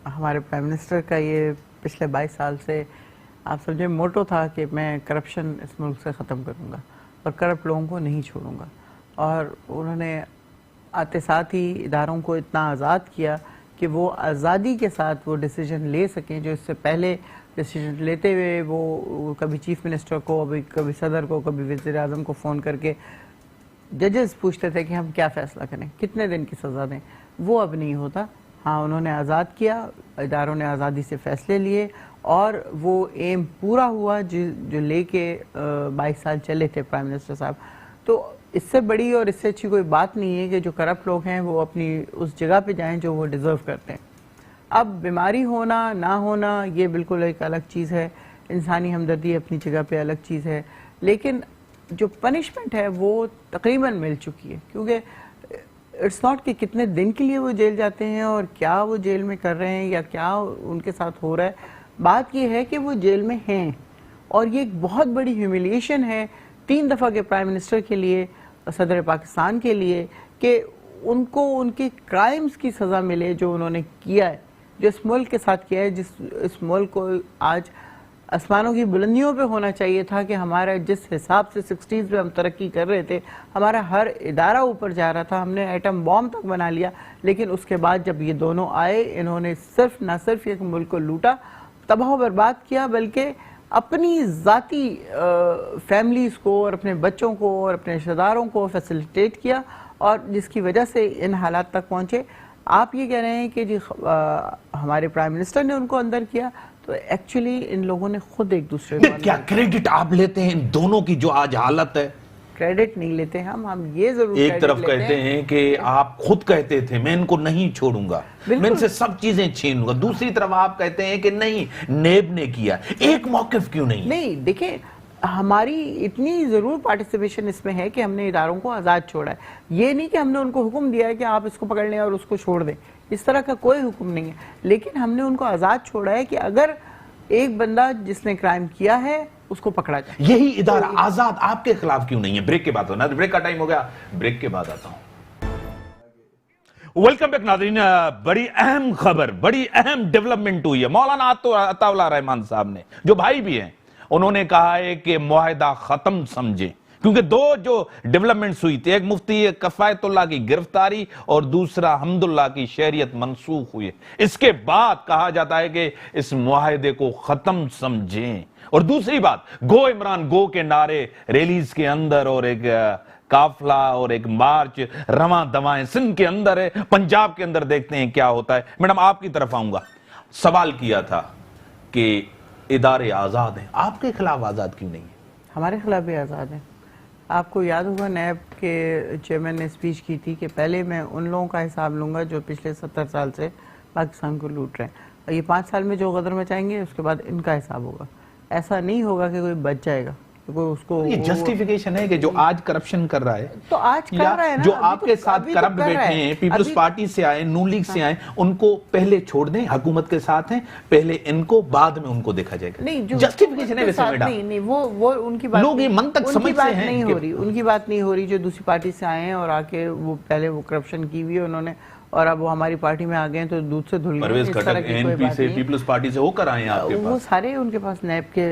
ہمارے پرائم منسٹر کا یہ پچھلے 22 سال سے آپ سمجھے موٹو تھا کہ میں کرپشن اس ملک سے ختم کروں گا اور کرپٹ لوگوں کو نہیں چھوڑوں گا، اور انہوں نے آتے ساتھ ہی اداروں کو اتنا آزاد کیا کہ وہ آزادی کے ساتھ وہ ڈیسیجن لے سکیں جو اس سے پہلے ڈیسیجن لیتے ہوئے وہ کبھی چیف منسٹر کو، کبھی صدر کو، کبھی وزیر اعظم کو فون کر کے ججز پوچھتے تھے کہ ہم کیا فیصلہ کریں، کتنے دن کی سزا دیں۔ وہ اب نہیں ہوتا۔ ہاں، انہوں نے آزاد کیا، اداروں نے آزادی سے فیصلے لیے، اور وہ ایم پورا ہوا جو لے کے 22 سال چلے تھے پرائم منسٹر صاحب۔ تو اس سے بڑی اور اس سے اچھی کوئی بات نہیں ہے کہ جو کرپٹ لوگ ہیں وہ اپنی اس جگہ پہ جائیں جو وہ ڈیزرو کرتے ہیں۔ اب بیماری ہونا نہ ہونا یہ بالکل ایک الگ چیز ہے، انسانی ہمدردی اپنی جگہ پہ الگ چیز ہے، لیکن جو پنشمنٹ ہے وہ تقریباً مل چکی ہے، کیونکہ اٹس ناٹ کہ کتنے دن کے لیے وہ جیل جاتے ہیں اور کیا وہ جیل میں کر رہے ہیں یا کیا ان کے ساتھ ہو رہا ہے، بات یہ ہے کہ وہ جیل میں ہیں، اور یہ ایک بہت بڑی ہیوملیشن ہے 3 دفعہ کے پرائم منسٹر کے لیے، صدر پاکستان کے لیے، کہ ان کو ان کے کرائمز کی سزا ملے جو انہوں نے کیا ہے، جو اس ملک کے ساتھ کیا ہے، اس ملک کو آج آسمانوں کی بلندیوں پہ ہونا چاہیے تھا کہ ہمارا جس حساب سے 60s میں ہم ترقی کر رہے تھے، ہمارا ہر ادارہ اوپر جا رہا تھا، ہم نے ایٹم بام تک بنا لیا، لیکن اس کے بعد جب یہ دونوں آئے، انہوں نے نہ صرف ایک ملک کو لوٹا، تباہ و برباد کیا، بلکہ اپنی ذاتی فیملیز کو اور اپنے بچوں کو اور اپنے رشتہ داروں کو فیسیلیٹیٹ کیا، اور جس کی وجہ سے ان حالات تک پہنچے۔ آپ یہ کہہ رہے ہیں کہ جی ہمارے پرائم منسٹر نے ان کو اندر کیا، تو ایکچولی ان لوگوں نے خود ایک دوسرے کو کیا کریڈٹ آپ لیتے ہیں ان دونوں کی جو آج حالت ہے؟ کریڈٹ نہیں لیتے ہم یہ ضرور ایک طرف کہتے ہیں کہ آپ خود کہتے تھے میں ان کو نہیں چھوڑوں گا، میں ان سے سب چیزیں چھین لوں گا، دوسری طرف آپ کہتے ہیں کہ نہیں نیب نے کیا، ایک موقف کیوں نہیں؟ نہیں دیکھیں، ہماری اتنی ضرور پارٹیسپیشن اس میں ہے کہ ہم نے اداروں کو آزاد چھوڑا ہے، یہ نہیں کہ ہم نے ان کو حکم دیا ہے کہ آپ اس کو پکڑ لیں اور اس کو چھوڑ دیں، اس طرح کا کوئی حکم نہیں ہے، لیکن ہم نے ان کو آزاد چھوڑا ہے کہ اگر ایک بندہ جس نے کرائم کیا ہے اس کو پکڑا جائے۔ یہی ادارہ آزاد آپ کے خلاف کیوں نہیں ہے؟ بریک کے بعد ہونا، بریک کا ٹائم ہو گیا، بریک کے بعد آتا ہوں۔ ویلکم بیک ناظرین، بڑی اہم خبر، بڑی اہم ڈیولپمنٹ ہوئی ہے۔ مولانا عطا اللہ رحمان صاحب نے، جو بھائی بھی ہیں، انہوں نے کہا ہے کہ معاہدہ ختم سمجھیں، کیونکہ دو جو ڈیولپمنٹس ہوئی تھی، ایک مفتی کفایت اللہ کی گرفتاری اور دوسرا حمداللہ کی شہریت منسوخ ہوئی ہے، اس کے بعد کہا جاتا ہے کہ اس معاہدے کو ختم سمجھیں۔ اور دوسری بات، گو عمران گو کے نعرے ریلیز کے اندر اور ایک قافلہ اور ایک مارچ رواں دوائیں سندھ کے اندر ہے، پنجاب کے اندر دیکھتے ہیں کیا ہوتا ہے۔ میڈم آپ کی طرف آؤں گا، سوال کیا تھا کہ ادارے آزاد ہیں، آپ کے خلاف آزاد کیوں نہیں ہیں؟ ہمارے خلاف بھی آزاد ہیں۔ آپ کو یاد ہوگا نیب کے چیئرمین نے اسپیچ کی تھی کہ پہلے میں ان لوگوں کا حساب لوں گا جو پچھلے 70 سال سے پاکستان کو لوٹ رہے ہیں، اور یہ 5 سال میں جو غدر مچائیں گے اس کے بعد ان کا حساب ہوگا۔ ایسا نہیں ہوگا کہ کوئی بچ جائے گا، کوئی اس کو یہ جسٹیفیکیشن ہے کہ جو آج کرپشن کر رہا ہے، تو آج کر رہا ہے نا، جو آپ کے ساتھ کرپٹ بیٹھے ہیں، پیپلز پارٹی سے آئے، نون لیگ سے آئے، ان کو پہلے چھوڑ دیں، حکومت کے ساتھ ہیں، پہلے ان کو بعد میں ان کو دیکھا جائے گا۔ نہیں، جسٹیفیکیشن ہے ویسے میڈم، نہیں وہ ان کی بات لوگ یہ منطق سمجھتے ہیں، نہیں ہو رہی، ان کی بات نہیں ہو رہی جو دوسری پارٹی سے آئے ہیں اور آ کے وہ پہلے وہ کرپشن کی ہوئی ہے انہوں نے، اور اب وہ ہماری پارٹی میں آ گئے ہیں تو دودھ سے دھل گئے۔ پرویز کھٹک این پی سے، پیپلز پارٹی سے ہو کر آئے ہیں آپ کے پاس، وہ سارے ان کے پاس نیب کے،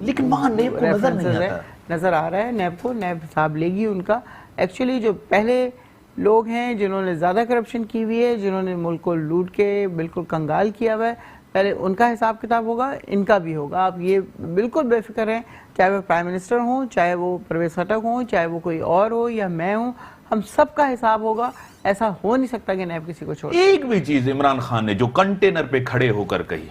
لیکن وہاں نیب کو نظر نہیں آتا، نظر آ رہا ہے نیب کو، نیب حساب لے گی ان کا۔ ایکچولی جو پہلے لوگ ہیں جنہوں نے زیادہ کرپشن کی ہوئی ہے، جنہوں نے ملک کو لوٹ کے بالکل کنگال کیا ہوا ہے، پہلے ان کا حساب کتاب ہوگا، ان کا بھی ہوگا۔ آپ یہ بالکل بے فکر ہیں، چاہے وہ پرائم منسٹر ہوں، چاہے وہ پرویز کھٹک ہوں، چاہے وہ کوئی اور ہو یا میں ہوں، ہم سب کا حساب ہوگا۔ ایسا ہو نہیں سکتا کہ نیب کسی کو چھوڑ۔ ایک بھی چیز عمران خان نے جو کنٹینر پہ کھڑے ہو کر کہی،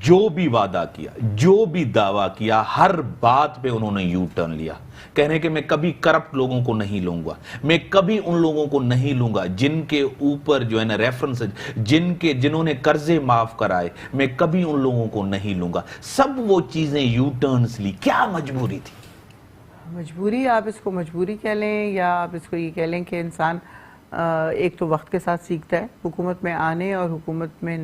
جو بھی وعدہ کیا، جو بھی دعویٰ کیا، ہر بات پہ انہوں نے یو ٹرن لیا، کہنے کہ میں کبھی کرپٹ لوگوں کو نہیں لوں گا، میں کبھی ان لوگوں کو نہیں لوں گا جن کے اوپر جو ہے نا ریفرنس، جنہوں نے قرضے معاف کرائے، میں کبھی ان لوگوں کو نہیں لوں گا۔ سب وہ چیزیں یو ٹرنز لی، کیا مجبوری تھی؟ مجبوری، آپ اس کو مجبوری کہہ لیں یا آپ اس کو یہ کہہ لیں کہ انسان ایک تو وقت کے ساتھ سیکھتا ہے، حکومت میں آنے اور حکومت میں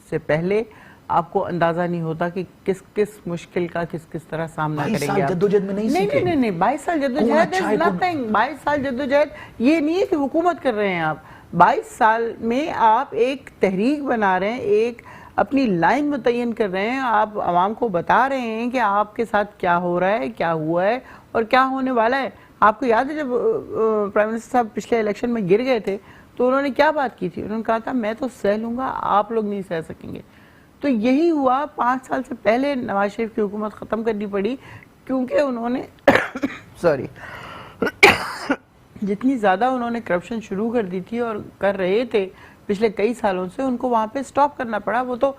سے پہلے آپ کو اندازہ نہیں ہوتا کہ کس کس مشکل کا کس طرح سامنا کریں گے۔ 22 سال جدوجہد میں نہیں سیکھے؟ نہیں، 22 سال جدوجہد is nothing۔ 22 سال جدوجہد یہ نہیں ہے کہ حکومت کر رہے ہیں آپ، 22 سال میں آپ ایک تحریک بنا رہے ہیں، ایک اپنی لائن متعین کر رہے ہیں، آپ عوام کو بتا رہے ہیں کہ آپ کے ساتھ کیا ہو رہا ہے، کیا ہوا ہے اور کیا ہونے والا ہے۔ آپ کو یاد ہے جب پرائم منسٹر صاحب پچھلے الیکشن میں گر گئے تھے تو انہوں نے کیا بات کی تھی؟ انہوں نے کہا تھا میں تو سہ لوں گا، آپ لوگ نہیں سہ سکیں گے۔ تو یہی ہوا، 5 سال سے پہلے نواز شریف کی حکومت ختم کرنی پڑی کیونکہ انہوں نے جتنی زیادہ انہوں نے کرپشن شروع کر دی تھی اور کر رہے تھے پچھلے کئی سالوں سے، ان کو وہاں پہ سٹاپ کرنا پڑا۔ وہ تو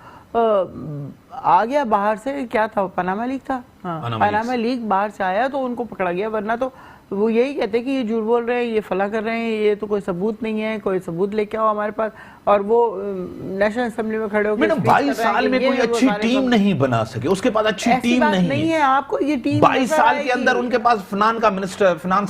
آ گیا باہر سے، کیا تھا، پاناما لیک تھا، پاناما لیک باہر سے آیا تو ان کو پکڑا گیا، ورنہ تو وہ یہی کہتے کہ یہ جھوٹ بول رہے ہیں، یہ فلاں کر رہے ہیں، یہ تو کوئی ثبوت نہیں ہے، کوئی ثبوت لے کے آؤ ہمارے پاس، اور وہ نیشنل اسمبلی میں کھڑے ہو کے 22 سال میں کوئی اچھی ٹیم نہیں بنا سکے، اس کے پاس اچھی ٹیم نہیں ہے۔ آپ کو یہ ٹیم 22 سال کے اندر ان کے پاس فنانس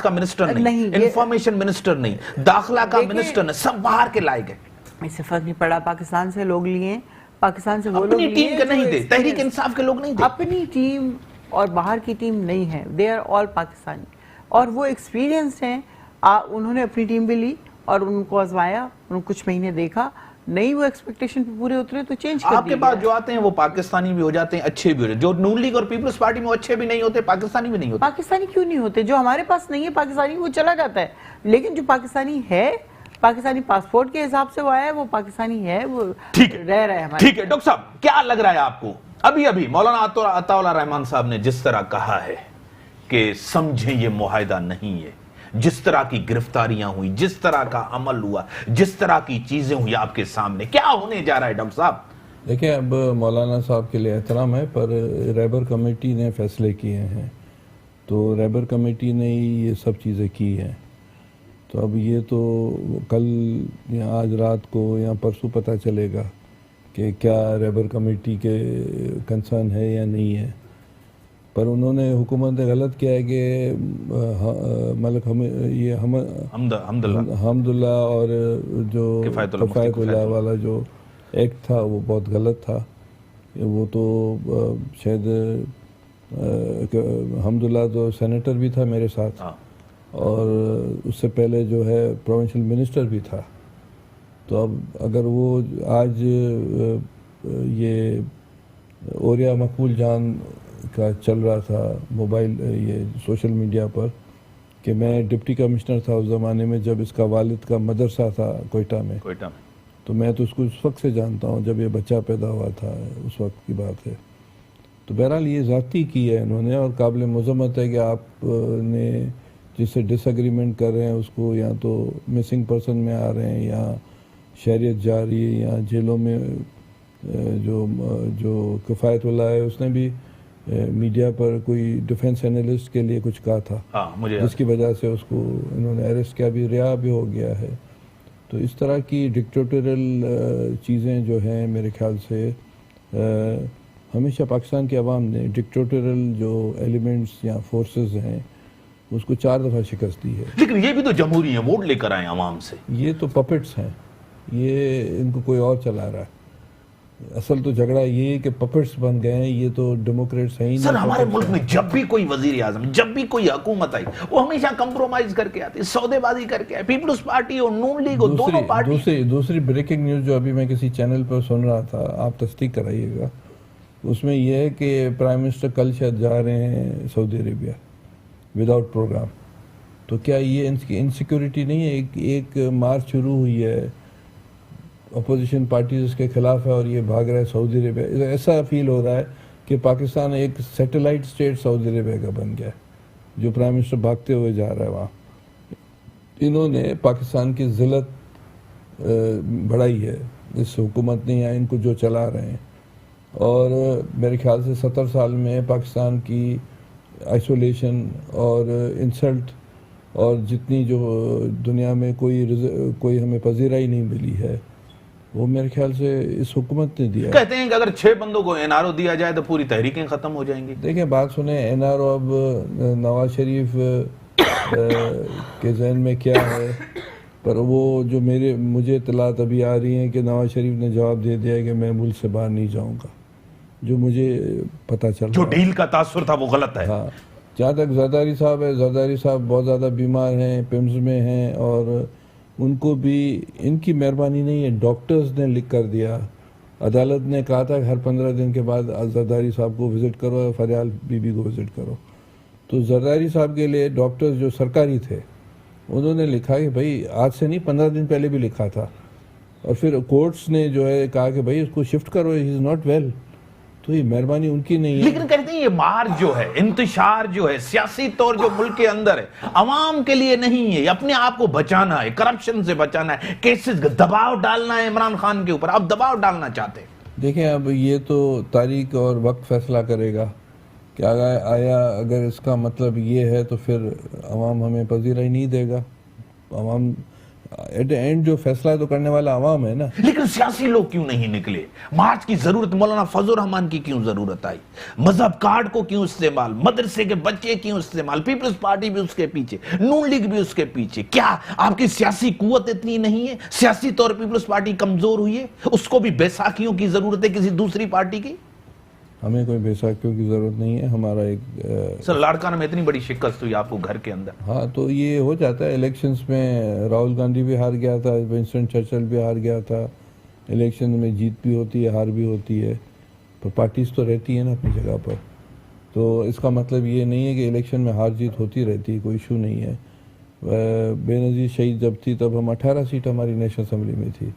کا منسٹر نہیں، انفارمیشن منسٹر نہیں، داخلہ کا منسٹر نہیں، سب باہر کے لائق ہیں۔ اس سے فرق نہیں پڑا، پاکستان سے لوگ لیے، پاکستان سے وہ لوگ اپنی ٹیم کے نہیں تھے، تحریک انصاف کے لوگ نہیں تھے، اپنی ٹیم اور باہر کی ٹیم نہیں ہے، دے آر آل پاکستانی، اور وہ ایکسپیرینسڈ ہیں۔ انہوں نے اپنی ٹیم بھی لی اور ان کو آزمایا، انہوں نے کچھ مہینے دیکھا، نہیں وہ ایکسپیکٹیشن پہ پورے اترے تو چینج کر آپ کے پاس جو آتے ہیں وہ پاکستانی بھی ہو جاتے ہیں، اچھے بھی ہو جاتے ہیں، جو نون لیگ اور پیپلز پارٹی میں اچھے بھی نہیں ہوتے، پاکستانی بھی نہیں ہوتے. پاکستانی کیوں نہیں ہوتے؟ جو ہمارے پاس نہیں ہے پاکستانی وہ چلا جاتا ہے، لیکن جو پاکستانی ہے، پاکستانی پاسپورٹ کے حساب سے وہ آیا ہے، وہ پاکستانی ہے، وہ رہ رہا ہے ہمارے. ٹھیک ہے ڈاکٹر صاحب، کیا لگ رہا ہے آپ کو ابھی مولانا عطا اللہ رحمان صاحب نے جس طرح کہا ہے کہ سمجھیں یہ معاہدہ نہیں ہے، جس طرح کی گرفتاریاں ہوئی، جس طرح کا عمل ہوا، جس طرح کی چیزیں ہوئی آپ کے سامنے، کیا ہونے جا رہا ہے ڈاکٹر صاحب؟ دیکھیں اب مولانا صاحب کے لیے احترام ہے، پر ریبر کمیٹی نے فیصلے کیے ہیں، تو ریبر کمیٹی نے ہی یہ سب چیزیں کی ہیں، تو اب یہ تو کل یا آج رات کو یا پرسوں پتہ چلے گا کہ کیا ریبر کمیٹی کے کنسرن ہے یا نہیں ہے. پر انہوں نے حکومت نے غلط کیا ہے کہ ملک حمد اللہ اور جو کفایت اللہ والا جو ایکٹ تھا وہ بہت غلط تھا. وہ تو شاید حمد اللہ تو سینیٹر بھی تھا میرے ساتھ، اور اس سے پہلے جو ہے پروونشل منسٹر بھی تھا. تو اب اگر وہ آج یہ اوریا مقبول جان کا چل رہا تھا موبائل یہ سوشل میڈیا پر کہ میں ڈپٹی کمشنر تھا اس زمانے میں جب اس کا والد کا مدرسہ تھا کوئٹہ میں، تو میں تو اس کو اس وقت سے جانتا ہوں جب یہ بچہ پیدا ہوا تھا، اس وقت کی بات ہے. تو بہرحال یہ ذاتی کی ہے انہوں نے، اور قابل مذمت ہے کہ آپ نے جس سے ڈس ایگریمنٹ کر رہے ہیں اس کو یا تو مسنگ پرسن میں آ رہے ہیں یا شہریت جا رہی ہے یا جیلوں میں. جو کفایت اللہ ہے اس نے بھی میڈیا پر کوئی ڈیفنس اینالسٹ کے لیے کچھ کہا تھا، جس کی وجہ سے اس کو انہوں نے اریسٹ کیا، بھی رہا بھی ہو گیا ہے. تو اس طرح کی ڈکٹیٹوریل چیزیں جو ہیں میرے خیال سے ہمیشہ پاکستان کی عوام نے ڈکٹیٹوریل جو ایلیمنٹس یا فورسز ہیں اس کو 4 دفعہ شکست دی ہے. لیکن یہ بھی تو جمہوری ہیں، ووٹ لے کر آئے عوام سے. یہ تو پپٹس ہیں، یہ ان کو کوئی اور چلا رہا ہے. اصل تو جھگڑا یہ ہے کہ پپٹس بن گئے ہیں، یہ تو ڈیموکریٹس ہیں ہی نہیں. سر ہمارے ملک میں جب بھی کوئی وزیر اعظم، جب بھی کوئی حکومت آئی، وہ ہمیشہ کمپرومائز کر کے آتی، سودے بازی کر کے آئی. پیپلز پارٹی اور نون لیگ اور دونوں پارٹی. دوسری بریکنگ نیوز جو ابھی میں کسی چینل پر سن رہا تھا، آپ تصدیق کرائیے گا، اس میں یہ ہے کہ پرائم منسٹر کل شاید جا رہے ہیں سعودی عربیہ وداؤٹ پروگرام. تو کیا یہ انسیکیورٹی نہیں ہے؟ ایک مارچ شروع ہوئی ہے، اپوزیشن پارٹیز اس کے خلاف ہے اور یہ بھاگ رہا ہے سعودی عربیہ. ایسا فیل ہو رہا ہے کہ پاکستان ایک سیٹلائٹ اسٹیٹ سعودی عربیہ کا بن گیا ہے، جو پرائم منسٹر بھاگتے ہوئے جا رہا ہے وہاں. انہوں نے پاکستان کی ذلت بڑھائی ہے اس حکومت نے یا ان کو جو چلا رہے ہیں. اور میرے خیال سے 70 سال میں پاکستان کی آئسولیشن اور انسلٹ اور جتنی جو دنیا میں کوئی ہمیں پذیرائی نہیں ملی ہے وہ میرے خیال سے اس حکومت نے دیا. کہتے ہیں کہ اگر 6 بندوں کو این آر او دیا جائے تو پوری تحریکیں ختم ہو جائیں گی. دیکھیں بات سنیں، این آر او اب نواز شریف کے ذہن میں کیا ہے، پر وہ جو مجھے اطلاعات ابھی آ رہی ہیں کہ نواز شریف نے جواب دے دیا ہے کہ میں ملک سے باہر نہیں جاؤں گا، جو مجھے پتہ چل رہا ہے. جو ڈیل کا تاثر تھا وہ غلط ہے. ہاں، جہاں تک زرداری صاحب ہے، زرداری صاحب بہت زیادہ بیمار ہیں، پیمز میں ہیں، اور ان کو بھی ان کی مہربانی نہیں ہے، ڈاکٹرز نے لکھ کر دیا. عدالت نے کہا تھا کہ ہر 15 دن کے بعد زرداری صاحب کو وزٹ کرو، فریال بی بی کو وزٹ کرو. تو زرداری صاحب کے لیے ڈاکٹرز جو سرکاری تھے انہوں نے لکھا کہ بھائی آج سے نہیں 15 دن پہلے بھی لکھا تھا، اور پھر کورٹس نے جو ہے کہا کہ بھائی اس کو شفٹ کرو، ہی از ناٹ ویل. تو یہ مہربانی ان کی نہیں ہے. لیکن کہتے ہیں یہ مارچ جو ہے، انتشار جو ہے سیاسی طور جو ملک کے اندر ہے، عوام کے لیے نہیں ہے. یہ اپنے آپ کو بچانا ہے، کرپشن سے بچانا ہے، کیسز دباؤ ڈالنا ہے عمران خان کے اوپر. آپ دباؤ ڈالنا چاہتے ہیں. دیکھیں اب یہ تو تاریخ اور وقت فیصلہ کرے گا کہ آیا اگر اس کا مطلب یہ ہے تو پھر عوام ہمیں پذیرائی نہیں دے گا. عوام ایٹ اینڈ جو فیصلہ تو کرنے والا عوام ہے نا. لیکن سیاسی لوگ کیوں نہیں نکلے؟ مارچ کی ضرورت مولانا فضل الرحمان کی کیوں ضرورت آئی؟ مذہب کارڈ کو کیوں استعمال؟ مدرسے کے بچے کیوں استعمال؟ پیپلز پارٹی بھی اس کے پیچھے، نون لیگ بھی اس کے پیچھے. کیا آپ کی سیاسی قوت اتنی نہیں ہے؟ سیاسی طور پیپلز پارٹی کمزور ہوئی ہے؟ اس کو بھی بیساکھیوں کی ضرورت ہے کسی دوسری پارٹی کی؟ ہمیں کوئی بیساکھیوں کی ضرورت نہیں ہے. ہمارا ایک سر لاڑکانہ میں اتنی بڑی شکست ہوئی آپ کو گھر کے اندر. ہاں تو یہ ہو جاتا ہے. الیکشنز میں راہل گاندھی بھی ہار گیا تھا، ونسٹن چرچل بھی ہار گیا تھا، الیکشن میں جیت بھی ہوتی ہے، ہار بھی ہوتی ہے، پر پارٹیز تو رہتی ہیں نا اپنی جگہ پر. تو اس کا مطلب یہ نہیں ہے کہ الیکشن میں ہار جیت ہوتی رہتی ہے، کوئی ایشو نہیں ہے. بے نظیر شہید جب تھی تب ہم 18 سیٹ ہماری نیشنل اسمبلی میں تھی.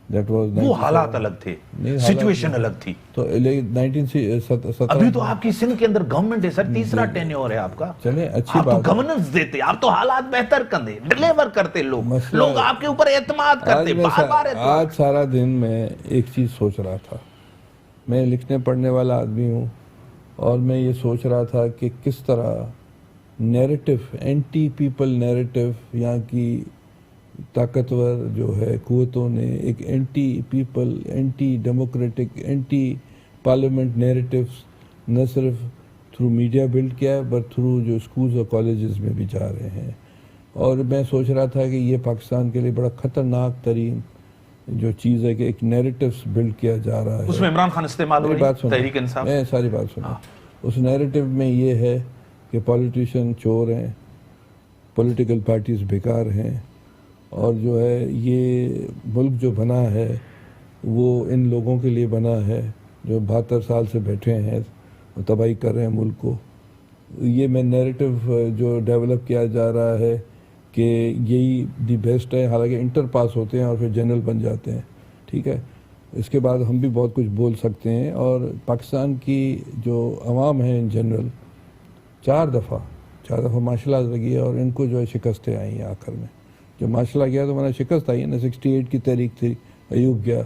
وہ حالات الگ تھے، سچویشن الگ تھی. تو 1970 ابھی تو آپ کی سندھ کے اندر گورنمنٹ ہے سر، تیسرا ٹینیور ہے آپ کا. چلیں اچھی آپ تو بات ہے. گورننس دیتے، آپ تو حالات بہتر کرتے، ڈیلیور کرتے، لوگ آپ کے اوپر اعتماد کرتے، بار بار اعتماد. آج سارا دن میں ایک چیز سوچ رہا تھا. میں لکھنے پڑھنے والا آدمی ہوں اور میں یہ سوچ رہا تھا کہ کس طرح نیریٹو، اینٹی پیپل نیریٹو یہاں کی طاقتور جو ہے قوتوں نے ایک anti people, anti democratic, anti parliament narratives نہ صرف تھرو میڈیا بلڈ کیا ہے بٹ تھرو جو اسکولز اور کالجز میں بھی جا رہے ہیں. اور میں سوچ رہا تھا کہ یہ پاکستان کے لیے بڑا خطرناک ترین جو چیز ہے کہ ایک نیریٹوز بلڈ کیا جا رہا ہے. اس میں عمران خان استعمال ہو رہی ہے، تحریک انصاف. میں ساری بات سنیں. اس نیریٹو میں یہ ہے کہ پولیٹیشین چور ہیں، پولیٹیکل پارٹیز بیکار ہیں، اور جو ہے یہ ملک جو بنا ہے وہ ان لوگوں کے لیے بنا ہے جو 72 سال سے بیٹھے ہیں تباہی کر رہے ہیں ملک کو. یہ میں نیریٹو جو ڈیولپ کیا جا رہا ہے کہ یہی دی بیسٹ ہے، حالانکہ انٹر پاس ہوتے ہیں اور پھر جنرل بن جاتے ہیں. ٹھیک ہے، اس کے بعد ہم بھی بہت کچھ بول سکتے ہیں. اور پاکستان کی جو عوام ہے ان جنرل 4 دفعہ مارشل آرٹ لگی ہے اور ان کو جو ہے شکستیں آئی ہیں. آخر میں جب مارشل آرٹ گیا تو میں شکست آئی ہے نا. 68 کی تحریک تھی، ایوب گیا،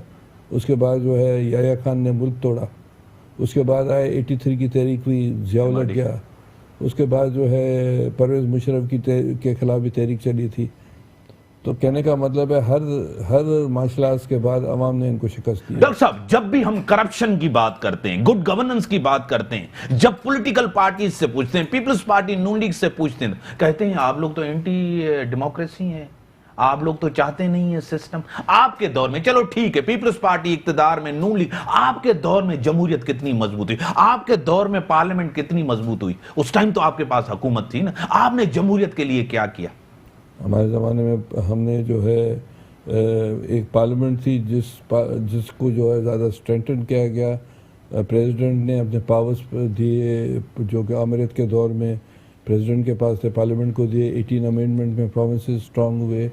اس کے بعد جو ہے یحییٰ خان نے ملک توڑا، اس کے بعد آئے 83 کی تحریک ہوئی، ضیاء الحق گیا، اس کے بعد جو ہے پرویز مشرف کے خلاف بھی تحریک چلی تھی. تو کہنے کا مطلب ہے ہر مارشل آرٹس کے بعد عوام نے ان کو شکست دی. ڈاکٹر صاحب، جب بھی ہم کرپشن کی بات کرتے ہیں، گڈ گورننس کی بات کرتے ہیں، جب پولیٹیکل پارٹیز سے پوچھتے ہیں، پیپلز پارٹی نون لیگ سے پوچھتے ہیں، کہتے ہیں آپ لوگ تو اینٹی ڈیموکریسی ہیں، آپ لوگ تو چاہتے نہیں ہیں سسٹم. آپ کے دور میں، چلو ٹھیک ہے، پیپلز پارٹی اقتدار میں، نون لیگ، آپ کے دور میں جمہوریت کتنی مضبوط ہوئی؟ آپ کے دور میں پارلیمنٹ کتنی مضبوط ہوئی؟ اس ٹائم تو آپ کے پاس حکومت تھی نا. آپ نے جمہوریت کے لیے کیا کیا؟ ہمارے زمانے میں ہم نے جو ہے ایک پارلیمنٹ تھی جس کو جو ہے زیادہ اسٹرینتھن کیا گیا. پریزیڈنٹ نے اپنے پاورز دیے جو کہ آمریت کے دور میں پریزیڈنٹ کے پاس تھے، پارلیمنٹ کو دیے. 18 امینڈمنٹ میں پروونسز اسٹرانگ ہوئے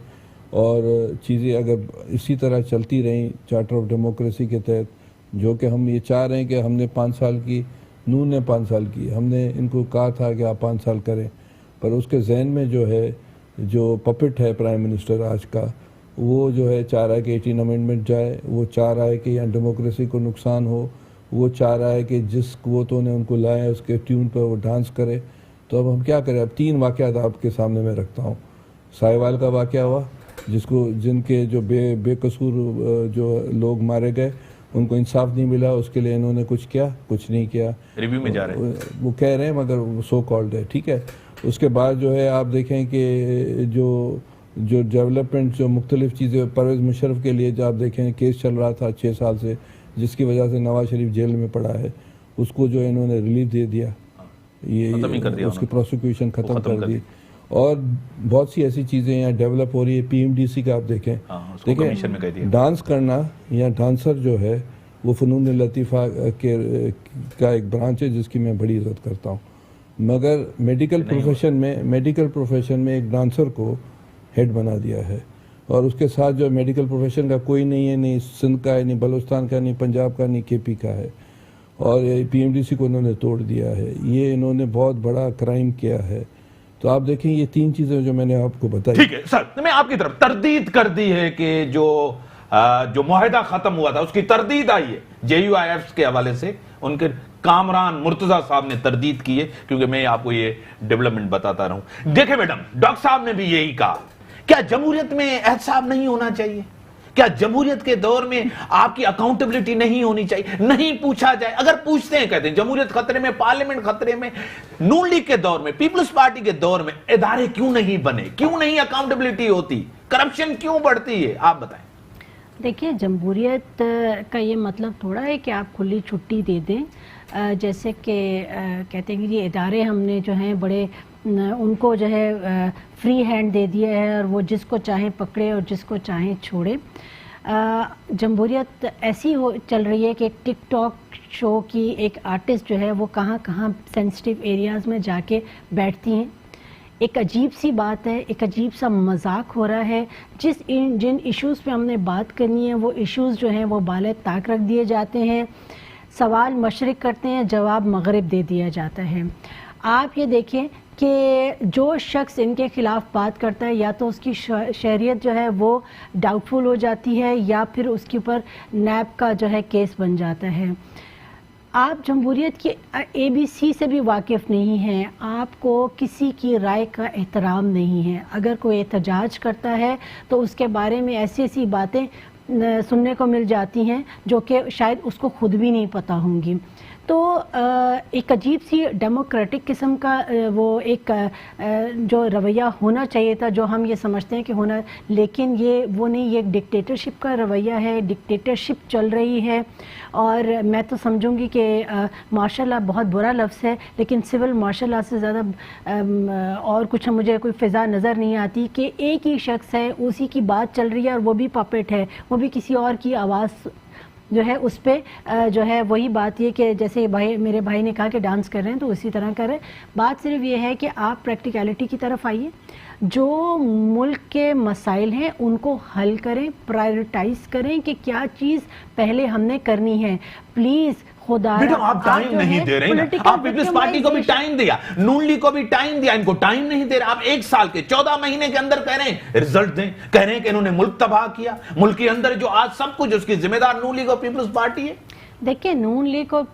اور چیزیں اگر اسی طرح چلتی رہیں چارٹر آف ڈیموکریسی کے تحت، جو کہ ہم یہ چاہ رہے ہیں کہ ہم نے 5 سال کی، نون نے 5 سال کی، ہم نے ان کو کہا تھا کہ آپ 5 سال کریں، پر اس کے ذہن میں جو ہے جو پپٹ ہے پرائم منسٹر آج کا، وہ جو ہے چاہ رہا ہے کہ 18 امینڈمنٹ جائے، وہ چاہ رہا ہے کہ یہاں ڈیموکریسی کو نقصان ہو، وہ چاہ رہا ہے کہ جس قوتوں نے ان کو لایا اس کے ٹیون پر وہ ڈانس کرے. تو اب ہم کیا کریں؟ اب 3 واقعات آپ کے سامنے میں رکھتا ہوں. سائیوال کا واقعہ ہوا جن کے جو بے قصور جو لوگ مارے گئے، ان کو انصاف نہیں ملا، اس کے لیے انہوں نے کچھ کیا؟ کچھ نہیں کیا. ریویو میں جا رہے ہیں، وہ کہہ رہے ہیں مگر وہ سو کالڈ ہے. ٹھیک ہے. اس کے بعد جو ہے آپ دیکھیں کہ جو ڈیولپمنٹ جو مختلف چیزیں، پرویز مشرف کے لیے جو آپ دیکھیں کیس چل رہا تھا 6 سال سے، جس کی وجہ سے نواز شریف جیل میں پڑا ہے، اس کو جو انہوں نے ریلیف دے دیا، یہ اس کی پروسیکیوشن ختم کر دی. اور بہت سی ایسی چیزیں یہاں ڈیولپ ہو رہی ہے. PMDC کا آپ دیکھیں، ڈانس کرنا یا ڈانسر جو ہے وہ فنون لطیفہ کا ایک برانچ ہے جس کی میں بڑی عزت کرتا ہوں، مگر میڈیکل پروفیشن میں ایک ڈانسر کو ہیڈ بنا دیا ہے، اور اس کے ساتھ جو میڈیکل پروفیشن کا کوئی نہیں ہے، نہیں سندھ کا ہے، نہیں بلوچستان کا، نہیں پنجاب کا، نہیں KP کا ہے، اور PMDC کو انہوں نے توڑ دیا ہے. یہ انہوں نے بہت بڑا کرائم کیا ہے. تو آپ دیکھیں یہ 3 چیزیں جو میں نے آپ کو بتائی. ٹھیک ہے سر، میں آپ کی طرف تردید کر دی ہے کہ جو معاہدہ ختم ہوا تھا اس کی تردید آئی ہے JUIF کے حوالے سے. ان کے کامران مرتضیٰ صاحب نے تردید کی ہے، کیونکہ میں آپ کو یہ ڈیولپمنٹ بتاتا رہا ہوں. دیکھیں میڈم، ڈاکٹر صاحب نے بھی یہی کہا. کیا جمہوریت میں احتساب نہیں ہونا چاہیے؟ کیا جمہوریت کے دور میں آپ کی اکاؤنٹیبلٹی نہیں ہونی چاہیے؟ نہیں پوچھا جائے؟ اگر پوچھتے ہیں، کہتے ہیں جمہوریت خطرے میں، پارلیمنٹ خطرے میں. نون لیگ کے دور میں، پیپلز پارٹی کے دور میں ادارے کیوں نہیں بنے؟ کیوں نہیں اکاؤنٹیبلٹی ہوتی؟ کرپشن کیوں بڑھتی ہے؟ آپ بتائیں. دیکھیے، جمہوریت کا یہ مطلب تھوڑا ہے کہ آپ کھلی چھٹی دے دیں. جیسے کہ کہتے ہیں کہ یہ ادارے ہم نے جو ہیں بڑے ان کو جو ہے فری ہینڈ دے دیا ہے، اور وہ جس کو چاہیں پکڑے اور جس کو چاہیں چھوڑے. جمہوریت ایسی چل رہی ہے کہ ٹک ٹاک شو کی ایک آرٹسٹ جو ہے وہ کہاں کہاں سینسٹیو ایریاز میں جا کے بیٹھتی ہیں. ایک عجیب سی بات ہے, ایک عجیب سا مذاق ہو رہا ہے. جن ایشوز پہ ہم نے بات کرنی ہے وہ ایشوز جو ہیں وہ بالائے طاق رکھ دیے جاتے ہیں. سوال مشرق کرتے ہیں, جواب مغرب دے دیا جاتا ہے. آپ یہ دیکھیں کہ جو شخص ان کے خلاف بات کرتا ہے یا تو اس کی شہریت جو ہے وہ ڈاؤٹ فل ہو جاتی ہے یا پھر اس کے اوپر نیب کا جو ہے کیس بن جاتا ہے. آپ جمہوریت کی اے بی سی سے بھی واقف نہیں ہیں, آپ کو کسی کی رائے کا احترام نہیں ہے. اگر کوئی احتجاج کرتا ہے تو اس کے بارے میں ایسی ایسی باتیں سننے کو مل جاتی ہیں جو کہ شاید اس کو خود بھی نہیں پتہ ہوں گی. تو ایک عجیب سی ڈیموکریٹک قسم کا وہ ایک جو رویہ ہونا چاہیے تھا, جو ہم یہ سمجھتے ہیں کہ ہونا, لیکن یہ وہ نہیں, یہ ایک ڈکٹیٹرشپ کا رویہ ہے. ڈکٹیٹرشپ چل رہی ہے اور میں تو سمجھوں گی کہ مارشل لا بہت برا لفظ ہے, لیکن سول مارشل لا سے زیادہ اور کچھ مجھے کوئی فضا نظر نہیں آتی کہ ایک ہی شخص ہے, اسی کی بات چل رہی ہے اور وہ بھی پپٹ ہے, وہ بھی کسی اور کی آواز جو ہے اس پہ جو ہے وہی بات یہ کہ جیسے میرے بھائی نے کہا کہ ڈانس کر رہے ہیں تو اسی طرح کر رہے ہیں. بات صرف یہ ہے کہ آپ پریکٹیکلٹی کی طرف آئیے, جو ملک کے مسائل ہیں ان کو حل کریں, پرائیورٹائز کریں کہ کیا چیز پہلے ہم نے کرنی ہے. پلیز خدا آپ ٹائم نہیں دے رہے ہیں. آپ پیپلز پارٹی کو بھی ٹائم دیا, نون لیگ کو بھی ٹائم دیا, ان کو ٹائم نہیں دے رہے. آپ 1 سال کے 14 مہینے کے اندر کہہ رہے ہیں رزلٹ دیں, کہہ رہے ہیں کہ انہوں نے ملک تباہ کیا. ملک کے اندر جو آج سب کچھ اس کی ذمہ دار نون لیگ اور پیپلز پارٹی ہے. دیکھیں نون لیگ اور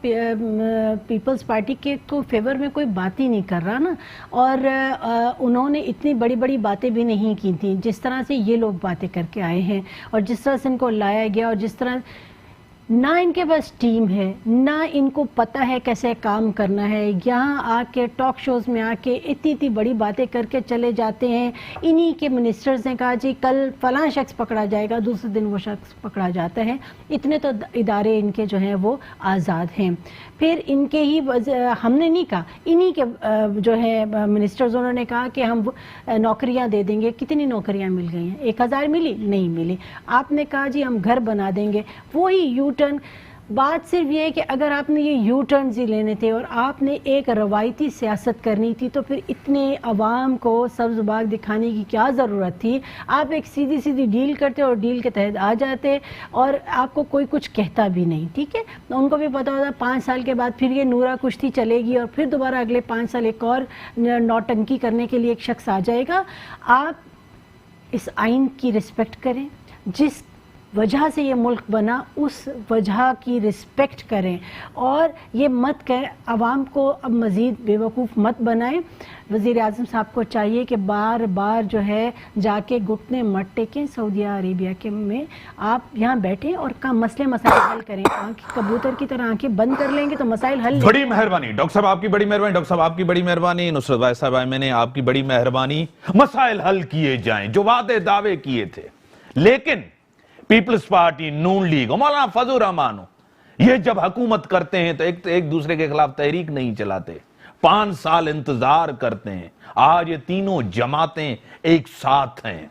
پیپلز پارٹی کے تو فیور میں کوئی بات ہی نہیں کر رہا نا, اور انہوں نے اتنی بڑی بڑی باتیں بھی نہیں کی تھیں جس طرح سے یہ لوگ باتیں کر کے آئے ہیں, اور جس طرح سے ان کو لایا گیا, اور جس طرح نہ ان کے پاس ٹیم ہے, نہ ان کو پتہ ہے کیسے کام کرنا ہے. یہاں آ کے ٹاک شوز میں آ کے اتنی بڑی باتیں کر کے چلے جاتے ہیں. انہی کے منسٹرز نے کہا جی کل فلاں شخص پکڑا جائے گا, دوسرے دن وہ شخص پکڑا جاتا ہے. اتنے تو ادارے ان کے جو ہیں وہ آزاد ہیں. پھر ان کے ہی ہم نے نہیں کہا, انہی کے جو ہے منسٹرز انہوں نے کہا کہ ہم نوکریاں دے دیں گے. کتنی نوکریاں مل گئی ہیں؟ 1000 ملی؟ نہیں ملی. آپ نے کہا جی ہم گھر بنا دیں گے. وہی یو ٹرن. بات صرف یہ ہے کہ اگر آپ نے یہ یو ٹرنز ہی لینے تھے اور آپ نے ایک روایتی سیاست کرنی تھی تو پھر اتنے عوام کو سبز باغ دکھانے کی کیا ضرورت تھی؟ آپ ایک سیدھی سیدھی ڈیل کرتے اور ڈیل کے تحت آ جاتے اور آپ کو کوئی کچھ کہتا بھی نہیں. ٹھیک ہے, ان کو بھی پتا ہوتا 5 سال کے بعد پھر یہ نورا کشتی چلے گی اور پھر دوبارہ اگلے 5 سال ایک اور نوٹنکی کرنے کے لیے ایک شخص آ جائے گا. آپ اس آئین کی رسپیکٹ کریں, جس وجہ سے یہ ملک بنا اس وجہ کی رسپیکٹ کریں, اور یہ مت کہ عوام کو اب مزید بے وقوف مت بنائیں. وزیر اعظم صاحب کو چاہیے کہ بار بار جو ہے جا کے گھٹنے مت ٹیکیں سعودیہ عربیہ کے میں. آپ یہاں بیٹھیں اور مسائل حل کریں. کبوتر کی طرح آنکھیں بند کر لیں گے تو مسائل حل. بڑی مہربانی ڈاکٹر صاحب, آپ کی بڑی مہربانی. ڈاکٹر صاحب آپ کی بڑی مہربانی. نصرت بھائی صاحب میں نے آپ کی بڑی مہربانی. مسائل حل کیے جائیں جو وعدے دعوے کیے تھے, لیکن پیپلز پارٹی, نون لیگ اور مولانا فضل الرحمان یہ جب حکومت کرتے ہیں تو ایک دوسرے کے خلاف تحریک نہیں چلاتے, 5 سال انتظار کرتے ہیں. آج یہ تینوں جماعتیں ایک ساتھ ہیں.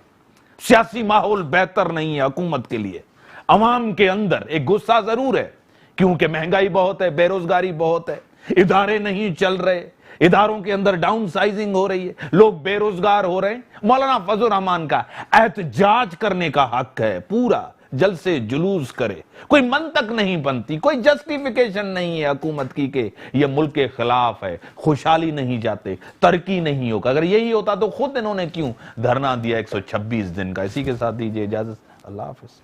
سیاسی ماحول بہتر نہیں ہے حکومت کے لیے. عوام کے اندر ایک غصہ ضرور ہے کیونکہ مہنگائی بہت ہے, بے روزگاری بہت ہے, ادارے نہیں چل رہے, اداروں کے اندر ڈاؤن سائزنگ ہو رہی ہے, لوگ بے روزگار ہو رہے ہیں. مولانا فضل الرحمان کا احتجاج کرنے کا حق ہے, پورا جلسے جلوس کرے, کوئی منطق نہیں بنتی, کوئی جسٹیفیکیشن نہیں ہے حکومت کی کہ یہ ملک کے خلاف ہے. خوشحالی نہیں جاتے, ترقی نہیں ہوگا. اگر یہی ہوتا تو خود انہوں نے کیوں دھرنا دیا 126 دن کا. اسی کے ساتھ دیجیے اجازت. اللہ حافظ.